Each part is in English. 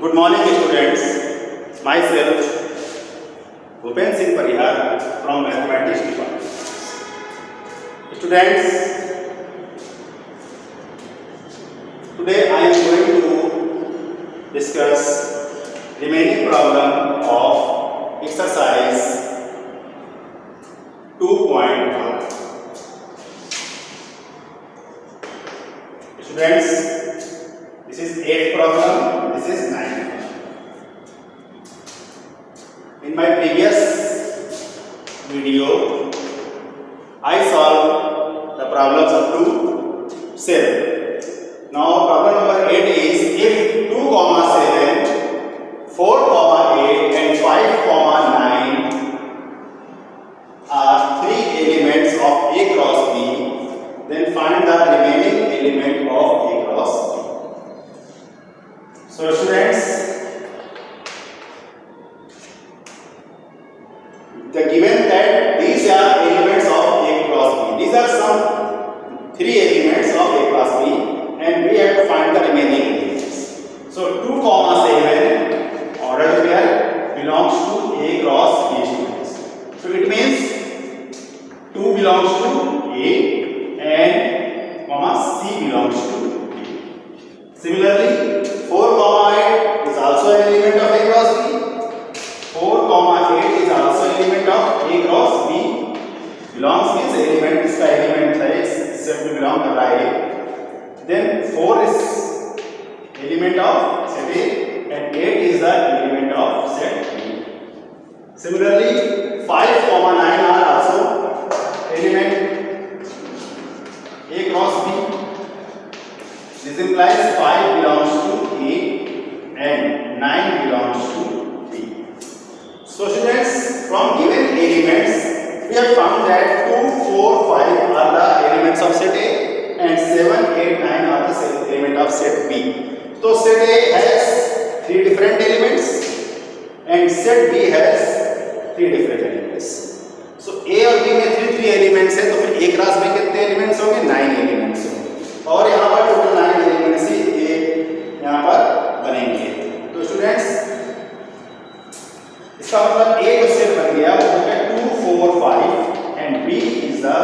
Good morning, students. Myself, Bhupen Singh Parihar from Mathematics Department. Students, today I am going to discuss remaining problem of exercise 2.1. Students, this is 8th problem, this is 9th. In my previous video, I solved the problems up to 7. Now problem number 8 is if 2, 7, 4, 8 and 5, 9 are 3 elements of A cross B, then find the remaining element of A cross B. So students, the given that these are elements of A cross B. These are some 3 elements of A cross B and we have to find the remaining elements. So 2, 7 ordered pair belongs to A cross B students. So it means 2 belongs to A and C belongs to B. Similarly, 4, 8 is also an element of A cross B. 4, 8 is also element of A cross B. Belongs means element, इसका element है, इस set में belong कर रहा है. Then 4 is element of set A and 8 is the element of set B. Similarly, 5, 9 are also element A cross B. This implies 5 belongs to A and 9 belongs to B. So students, from given elements, we have found that 2, 4, 5 are the elements of set A and 7, 8, 9 are the element of set B. So set A has 3 different elements and set B has 3 different elements. So A और B में 3 elements है, तो फिर A cross B कितने elements होंगे? 9 elements होंगे. और यहाँ पर टोटल 9 elements ही A यहाँ पर बनेंगे. तो स्टूडेंट्स, इसका मतलब A जो सेट बन गया वो हो गया 2, 4, 5 and B is the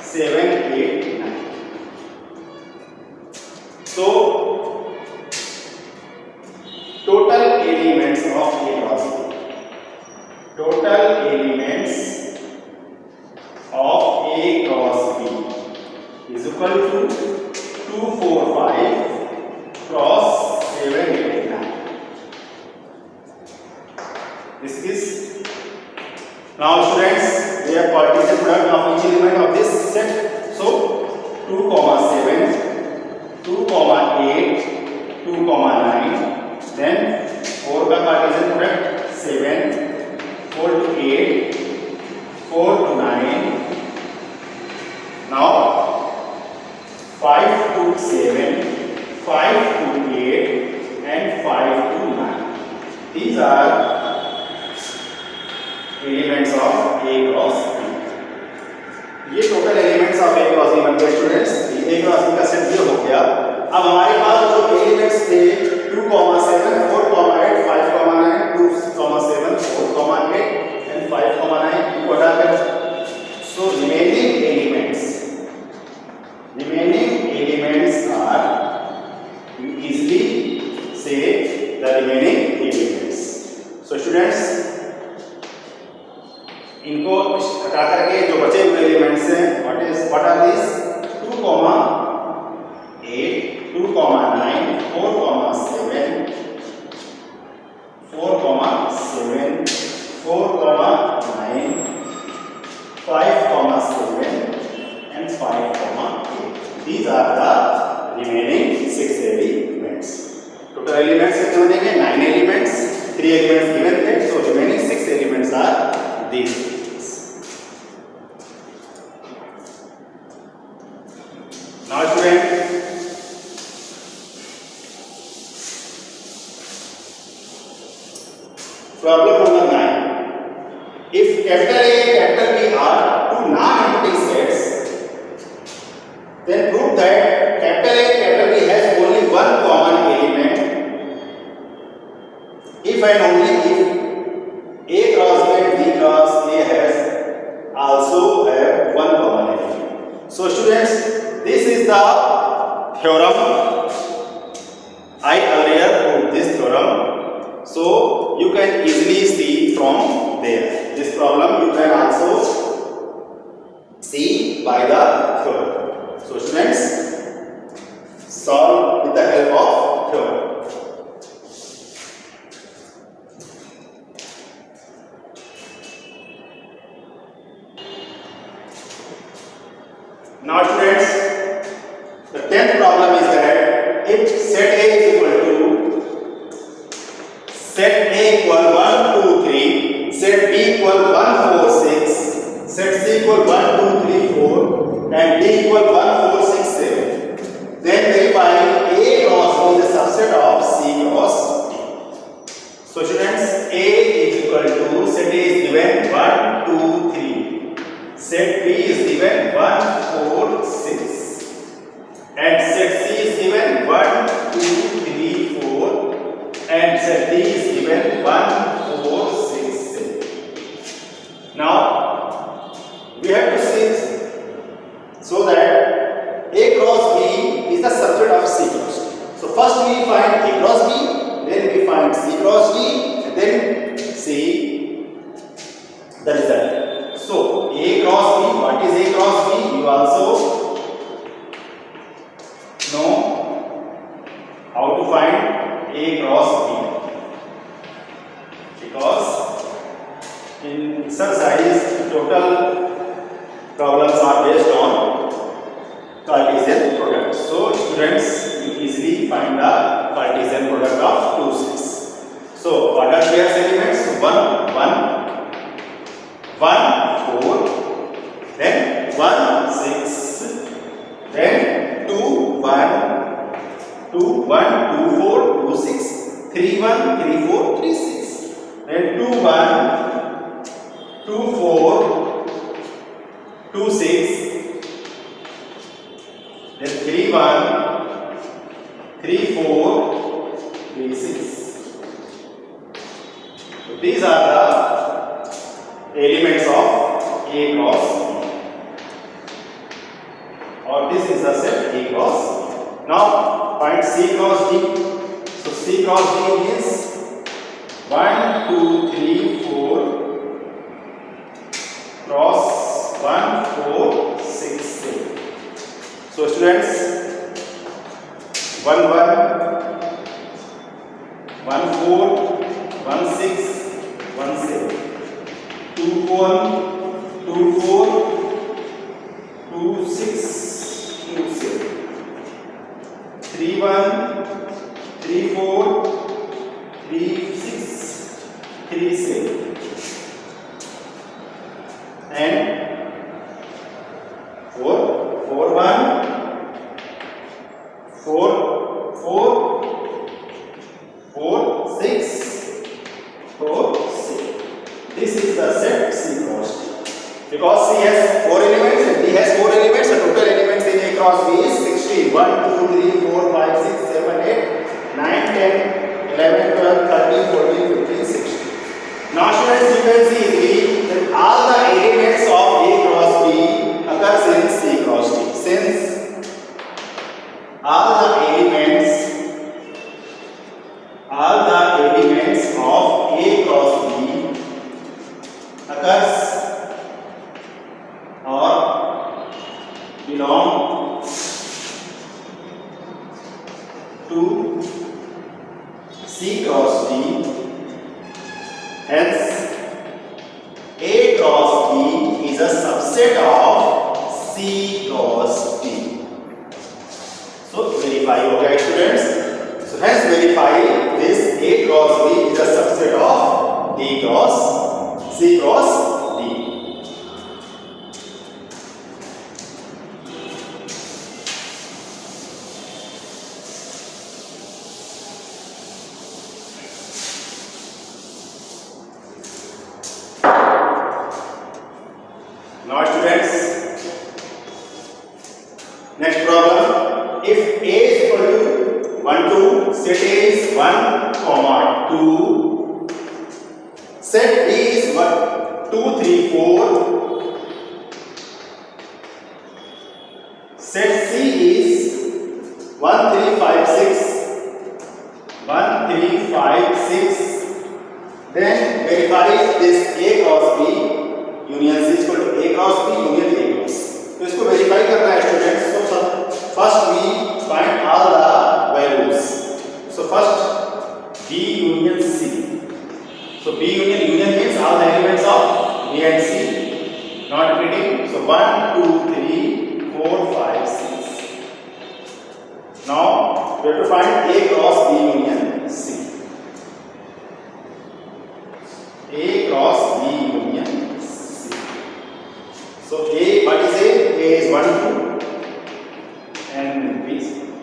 7, 8, 9. So total elements of A cross B. Total elements of A cross B is equal to 2, 4, 5 cross 7, 8, 9. This is now students, we have Cartesian product of each element of this set. So 2, 7, 2, 8, 2, 9, then 4 का Cartesian product 7, 4 to 8, 4 to 9. Now 5 to 7, 5 to 8 and 5 to 9. These are elements of A cross B. ये total elements of A cross B बन गए students. A cross B का set ये हो गया. अब हमारे पास जो एलिमेंट्स थे 2, 7, 4, 8, 5, 9, 2, 7, 4, 8 and 5, 9 इनको हटा कर. So remaining elements are, you easily say the remaining elements. So students, इनको हटा करके जो बचे हुए एलिमेंट्स हैं, what are these? 2, 8, 2, 9, 4, 7, 4, 7, 4, 9, 5, 7 and 5, 8. These are the remaining 6 elements. Total elements कितने बनेंगे? 9 elements. 3 elements given थे, so remaining 6 elements are these. Now student, problem number 9. If capital A and capital B are two non-empty sets, then prove that capital A and capital B has only one common element define only if A cross B and B cross A has also have one common element. So students, this is the theorem. I earlier proved this theorem. So you can easily see from there. This problem you can also see by the theorem. So students, solve with the help of theorem. Now students, the 10th problem is that if set A is equal to set A equal 1, 2, 3, set B equal 1, 4, 6, set C equal 1, 2, 3, 4 and D equal 1, 4, 6, 7, then verify A cross B is a subset of C cross D. So students, A is equal to, set A is given 1, 2, 3, set B is given 1, 4, 6 and set C is given 1, 2, 3, 4 and set D is given 1, 4, 6, 7. Now we have to see so that A cross B is the subset of C cross D. So first we find A cross B, then we find C cross D and then see the result. So A cross B, what is A cross B? You also know how to find A cross B, because in exercise total problems are based on Cartesian product. So students, you easily find the Cartesian product of two sets. So what are their elements? 1, 1, 1, 4, then 1, 6, then 2, 1, 2, 1, 2, 4, 2, 6, 3, 1, 3, 4, 3, 6, then 2, 1, 2, 4, 2, 6, then 3, 1, 3, 4, 3, 6. So these are the elements of A cross B, or this is the set A cross. Now find C cross D. So C cross D means 1, 2, 3, 4 cross 1, 4, 6, 7. So students, 1, 1, 1, 4, 1, 6, 1, 7. 2, 1, 2, 4, 2, 6, 2, 7. 3, 1, 3, 4, 3, 6, 3, 7. And 4, 4, 1, 4, 4, 4, 6, 4, 6. This is the set C cross D. Because C has 4 elements and D has 4 elements, the total elements in A cross B is 16. 1, 2, 3, 4, 5, 6, 7, 8, 9, 10, 11, 12, 13, 14, 15, 16. Now students, you can see that all the elements of A cross B occurs in C cross D. Since all the elements of A cross B occurs or belong to C cross D, hence A cross B is a subset of C cross D. So verify, okay students. So hence verify this A cross B is a subset of D cross C cross D. Now students, next problem. If A is equal to 1, 2, set A is 1, 2, what? 2, 3, 4. Set C is 1, 3, 5, 6. 1, 3, 5, 6. Then verify this A cross B union C is equal to A cross B union A cross. तो इसको verify करना है students. So first we find all the values. So first B union C. So B union means all the elements of B and C. Not repeating. So 1, 2, 3, 4, 5, 6. Now we have to find A cross B union C. A cross B union C. So A, what is A? A is 1, 2, and B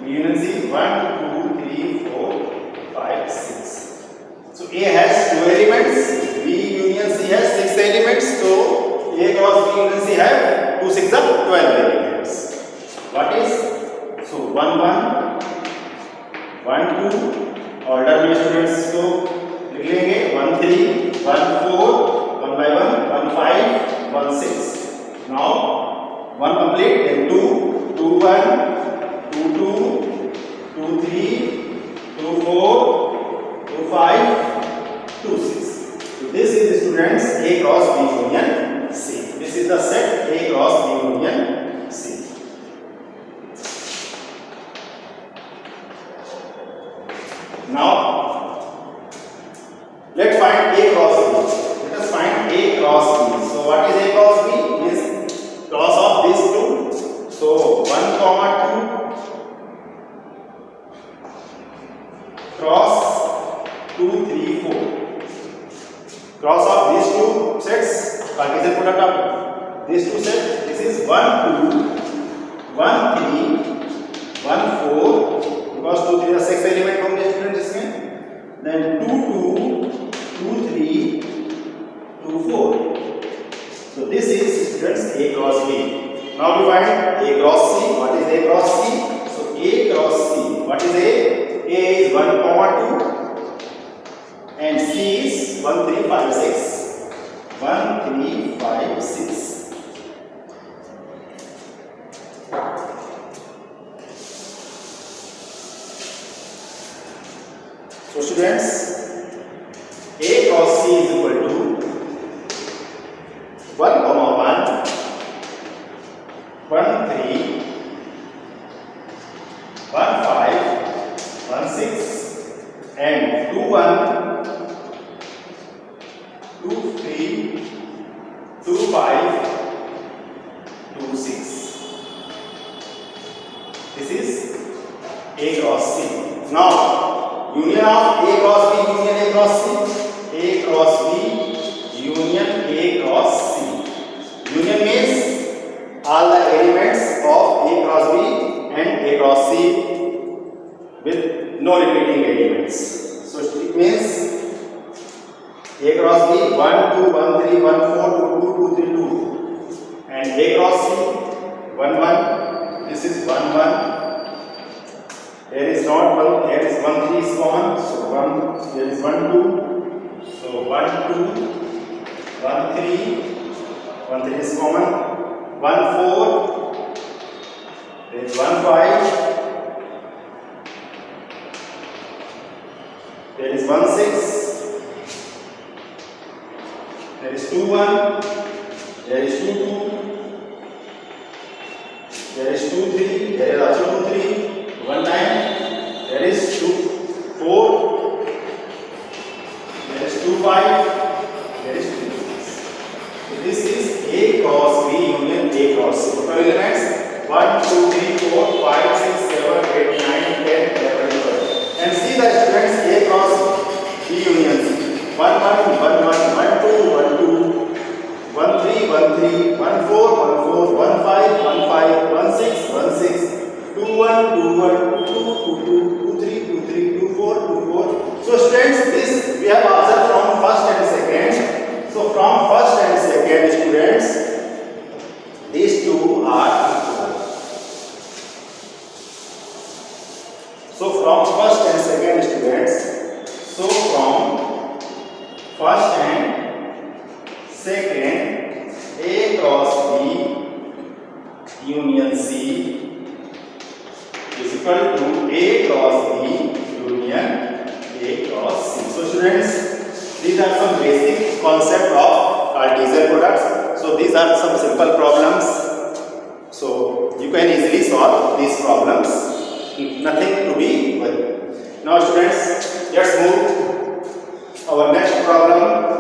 union C is 1, 2, 3, 4, 5, 6. So A has 2 elements, B union C has 6 elements. So A cross B union C have 2 6 are 12 elements. What is? So 1 1, 1 2, order में students को लिख लेंगे 1 3, 1 4, 1 by 1, 1 5, 1 6. Now 1 complete, then 2, 2 1, 2 2, 2 3, 2 4, 2 5, 2 6. So this is the students A cross B union C. This is the set A cross B union C. Now let's find A cross B. Let us find A cross B. So what is A cross B? Means cross of these two. So 1 comma 2 cross 2 3 4. Cross of these two sets. Cartesian product of these two sets. This is 1 2, 1 3, 1 4. Because 2 3 are 6 element होंगे student इसमें. Then 2 2, 2 3, 2 4. So this is students A cross B. Now we find A cross C. What is A cross C? So A cross C. What is A? A is 1 comma 2 and C is 1 3 5 6. 1 3 5 6. So students, A cross C is equal to 1 comma 1, 1 3, 1 5, 1 6, and 2 1, 2 3, 2 5, 2 6. This is A cross C. Now union of A cross B union A cross C. A cross B union A cross C. Union means all the elements of A cross B and A cross C with no repeating elements. So it means A cross B 1 2 1 3 1 4 2 2 2 3 2 and A cross C 1 1. This is 1 1. There is not 1, there is 1 3 is common, so 1, there is 1 2, so 1 2, 1 3, 1 3 is common, 1 4, there is 1 5, there is 1 6, there is 2 1, there is 2 2, there is 2 3, there is also 2 3. 1 9, there is 2 4, there is 2 5, there is 2 6. So this is A cross B union A cross C. Total elements 1 2 3 4 5 6 7 8 9 10 11 12. And see the students A cross B union C. 1 1 1 1 1 2 1 2 1 3 1 3 1 4 1 4 1 5 1 5 1 6 1 6 2 1 2 1 2 2 2 2 3 2 3 2 4 2 4. So students, this we have observed from first and Second, A cross B union C is equal to A cross B union A cross C. So students, these are some basic concept of Cartesian products. So these are some simple problems. So you can easily solve these problems. Nothing to be worried. Now students, let's move our next problem.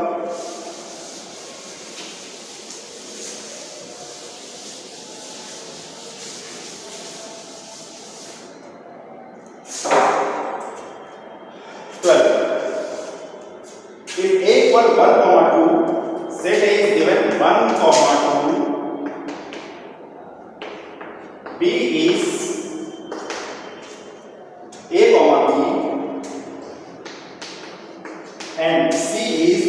If A equal 1, 2, set A is given 1, 2, B is A, B and C is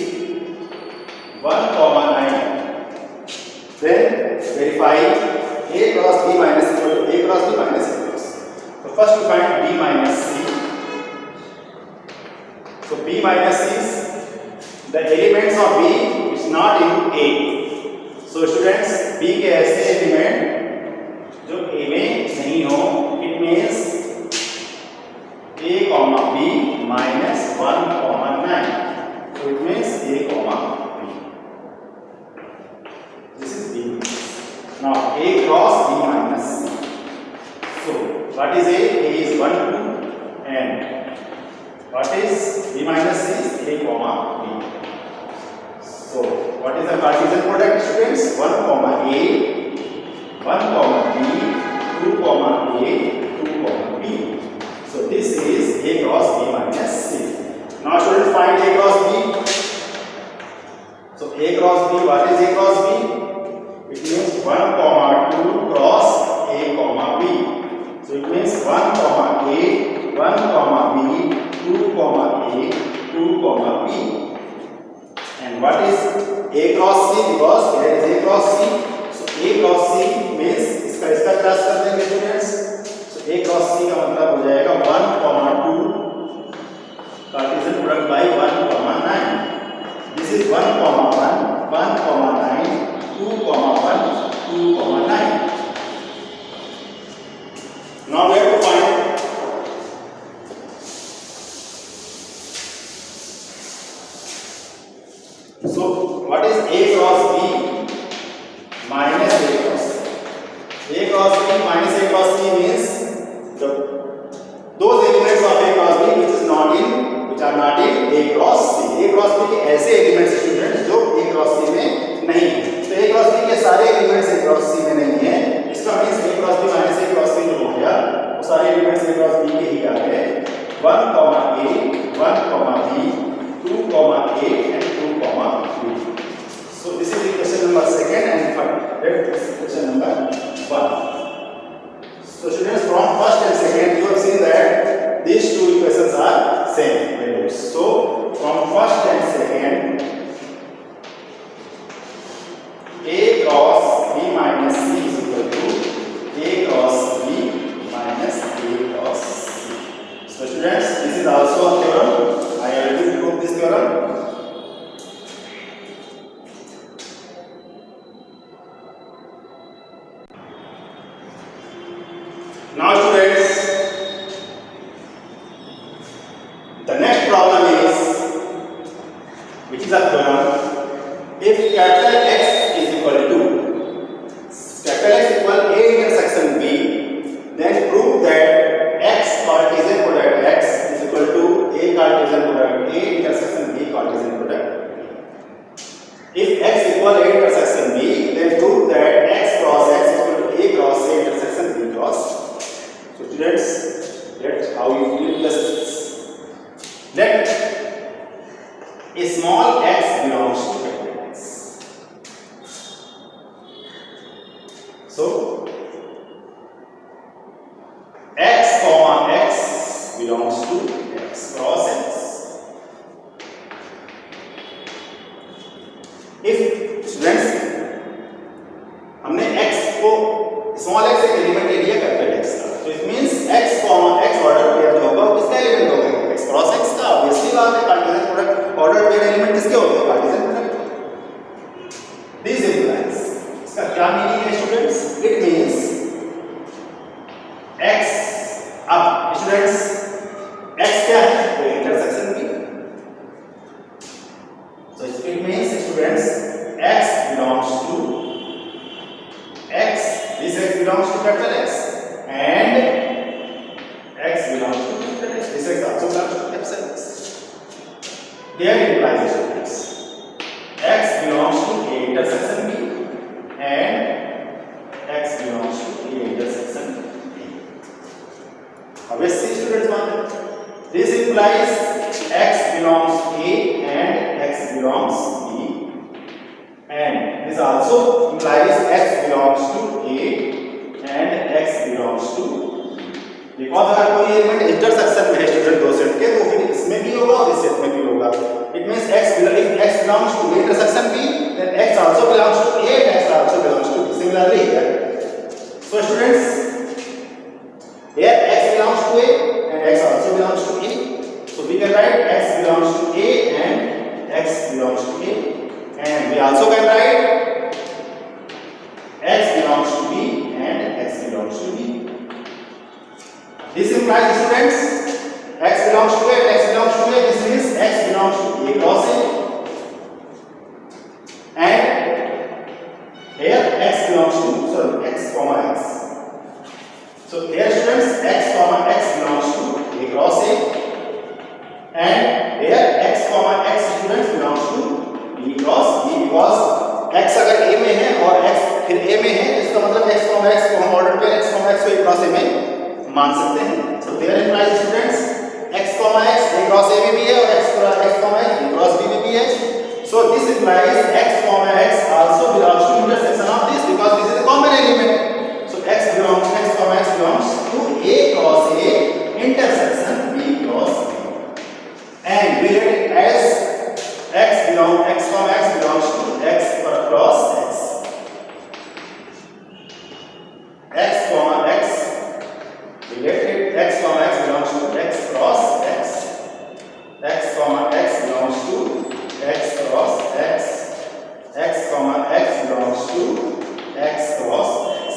1, 9. Then verify A cross B minus equal to A cross B minus A cross. So first we find B minus C. So B minus is the elements of B is not in A. So students, B के ऐसे element जो A में नहीं हो, it means A, B minus 1, 9. So it means A, B. This is B. Now A cross B minus C. So what is A? A is 1, 2 and what is B minus C is A, B. So what is the Cartesian product students? 1, A, 1, B, 2, A, 2, B. So this is A cross B minus C. Now students find A cross B. So A cross B, what is A cross B? It means 1, 2 cross A, B. So it means 1, A, 1, B, 2, A, 2, B. And what is A cross C? Because here is A cross C. So A cross C means इसका cross कर देंगे students. So A cross C का मतलब हो जाएगा 1, 2 Cartesian product by 1, 9. This is 1, 1, 9, 2, 1, 2, 9. Now we have to find so what is A cross B minus A cross C? A cross B minus A cross C means those elements of A cross B which are not in A cross C. A cross B के ऐसे elements students जो A cross C में नहीं है. तो A cross B के सारे elements A cross C में नहीं है. इसका means A cross B minus A cross C जो हो गया वो सारे elements A cross B के ही आ गए. 1, A, 1, B, 2, A and 2, B. So this is equation number 2 and that is equation number 1. So students, from first and second you have seen that these two equations are same values. So from first and second, A cross B minus C is equal to A cross B minus A cross C. So students, this is also a theorem. I already proved this theorem. Now students, the next problem is, which is a theorem, if capital X is equal to A intersection B, then prove that X Cartesian product X is equal to A Cartesian product A intersection B Cartesian product B. If X equal A intersection B, then prove that X cross X is equal to A cross A intersection B cross. So students, let how you do this. Let a small x belongs to capital X. So X comma X belongs to X cross X. If students हमने X को small x एक element ले लिया capital X का, तो it means x comma x order pair जो होगा किसका एलिमेंट होगा? x क्रॉस x का. ऑब्वियसली बात है, Cartesian product order pair element किसके होते हैं? Cartesian product. students? It means x. अब students x क्या है? तो intersection B. So it means students x belongs to x. This x belongs to capital X and x belongs to capital X. This x also belongs to capital X. There implies students x belongs to A intersection B and x belongs to A intersection B. Obviously students want it. This implies x belongs to A and x belongs B, and this also implies x belongs to A and x belongs to B. Because अगर कोई element intersection में है student दो set के तो फिर इसमें भी होगा और इस सेट में भी होगा. It means x belongs to A intersection B, then x also belongs to A and x also belongs to B. Similarly here, so students here x belongs to A and x also belongs to A. So we can write x belongs to A and x belongs to A, and we also can write x belongs to B and x belongs to B. This implies students x belongs to A and x belongs to A. This means x belongs to A cross A, and here x belongs to x comma x. So here students x comma x belongs to A cross A, and here x comma x students belongs to B cross B, because x अगर A में है और x फिर A में है इसका मतलब x comma x को हम ऑर्डर पे x comma x को A cross A में मान सकते हैं. So there implies students x comma x A cross A में भी है और x comma x B cross B में भी है. So this implies x comma x also belongs to intersection of this, because this is a common element. So x comma x belongs to A cross A intersection B cross B, and we write it as x comma x belongs to x cross x. X comma x related x comma x belongs to x cross x. X comma x belongs to x cross x. X comma x belongs to x cross x.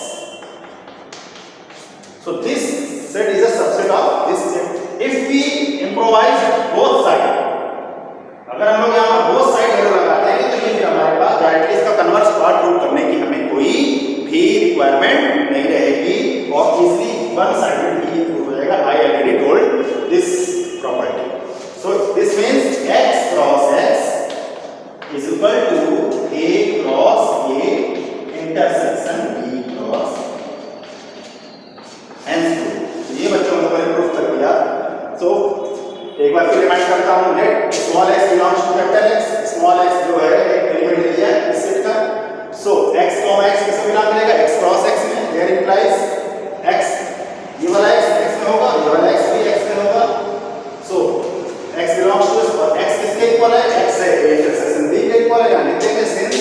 So this set is a subset of this set. If we improvise both sides, अगर हम लोग यहाँ पर both side arrow लगाते हैं तो ये फिर हमारे पास डायरेक्टली इसका कन्वर्स पार्ट प्रूव करने की हमें कोई भी रिक्वायरमेंट नहीं रहेगी और इजीली वन साइडेड भी प्रूव हो जाएगा. I already told this property. So this means x cross x is equal to A cross A intersection B cross. Hence ये बच्चों को मैंने प्रूफ कर दिया. So एक बार फिर रिमाइंड करता हूँ, let small x belongs to capital X. Small x जो है एक एलिमेंट ले लिया इस सेट का. सो x x किसमें बिलोंग करेगा? x क्रॉस x में. देयर इंप्लाइज x ये वाला x में होगा, ये वाला x भी x में होगा. सो x बिलोंग्स टू और x किसके इक्वल है? x है A इंटरसेक्शन B के इक्वल है. यानी देखिए since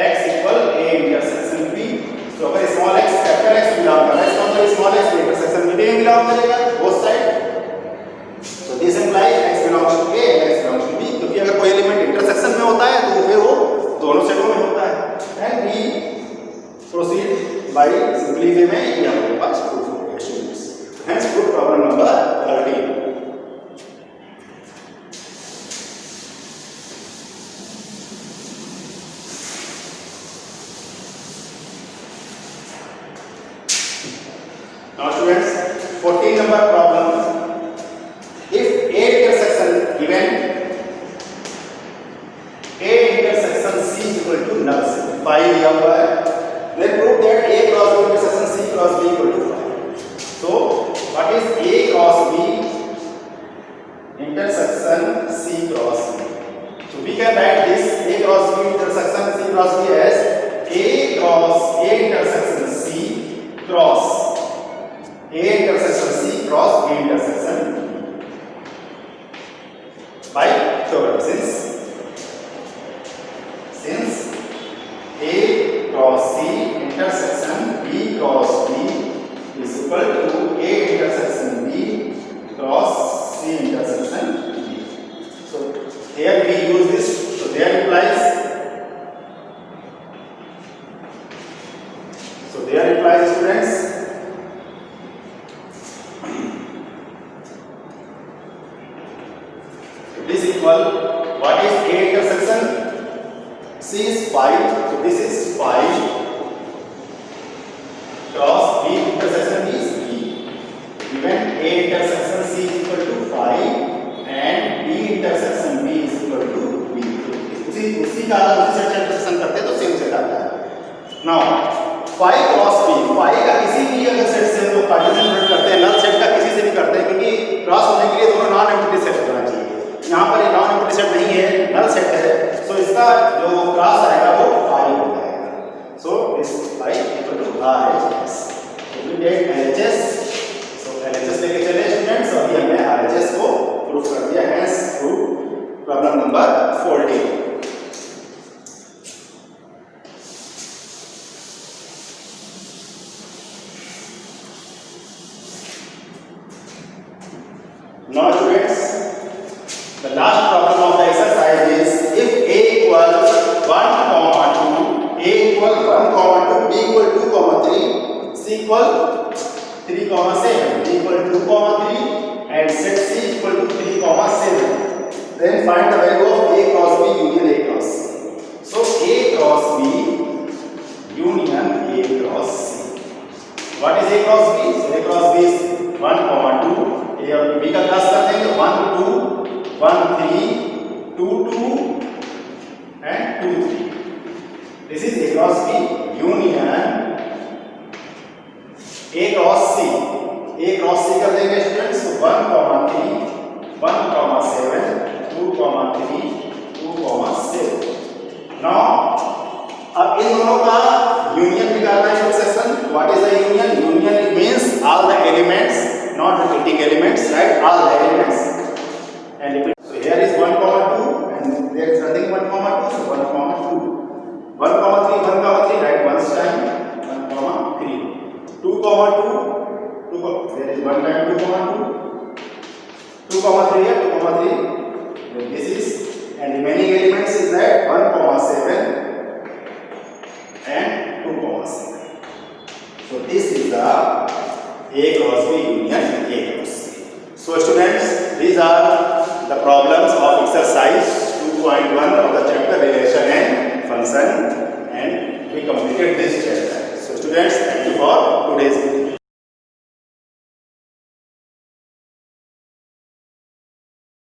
x equal A intersection B, तो अगर small x capital X belong कर रहा है इसका मतलब स्मॉल x इंटरसेक्शन B में बिलोंग करेगा both side. So this implies x belongs to A and x belongs to B, क्योंकि अगर कोई एलिमेंट इंटरसेक्शन में होता है तो फिर वो दोनों सेटों में होता है. And we proceed by simply वे में ये हमारे पास प्रूफ हो गया students. Hence proof problem number 13. Now students, 14 number problem. If A intersection given, A intersection C is equal to null set. 5 दिया हुआ है. Then prove that A cross B intersection C cross B equal to 5. So what is A cross B intersection C cross B? So we can write this A cross B intersection C cross B as A cross A intersection C cross A intersection C cross B intersection B. By theorem, since A cross C intersection B cross B is equal to A intersection B cross C intersection B. So here we use this. So there implies 5. So this is 5 cross B intersection is B. Given A intersection C is equal to 5 and B intersection B is equal to B. उसी का अगर उसी set intersection करते तो same set आता है. Now 5 cross B, 5 का किसी भी अगर सेट से हम लोग कार्टेशियन प्रोडक्ट करते हैं, नल सेट का किसी से भी करते हैं, क्योंकि क्रॉस होने के लिए दोनों नॉन एम्प्टी सेट होना चाहिए. यहाँ पर ये नॉन एम्प्टी सेट नहीं है, नल सेट है, सो इसका जो क्रॉस आएगा वो 5 हो जाएगा. So this 5 equal to RHS. So we get LHS. So LHS लेके चले स्टूडेंट्स, अभी हमने RHS को प्रूफ कर दिया है through problem number 14. Now students, the last problem of the exercise is if A equals 1, 2, A equals 1, 2, B equals 2, 3, C equals 3, 7, D equals 2, 3, and set C equal to 3, 7. Then find the value of A cross B union A cross C. So A cross B union A cross C. What is A cross B? So A cross B is 1, 2. A और B का class करते हैं तो 1, 2, 1, 3, 2, 2 and 2, 3. This is A cross B union A cross C. A cross C कर देंगे students, तो 1, 3, 1, 7, 2, 3, 2, 7. Now अब इन दोनों का यूनियन निकालना है intersection. What is the union? Union means all the elements, not repeating elements, right? All the elements and repeat. So here is 1, 2 and there is nothing 1, 2. So 1, 2. 1, 3, 1, 3, right? Once time 1, 3. 2, 2. There is 1 time 2, 2, 3 here, 2, 3. Then this is, and remaining elements is that 1, 7 and 2, 7. So this is the A cross B union A cross C. So students, these are the problems of exercise 2.1 of the chapter relation and function, and we completed this chapter. So students, thank you for today's video.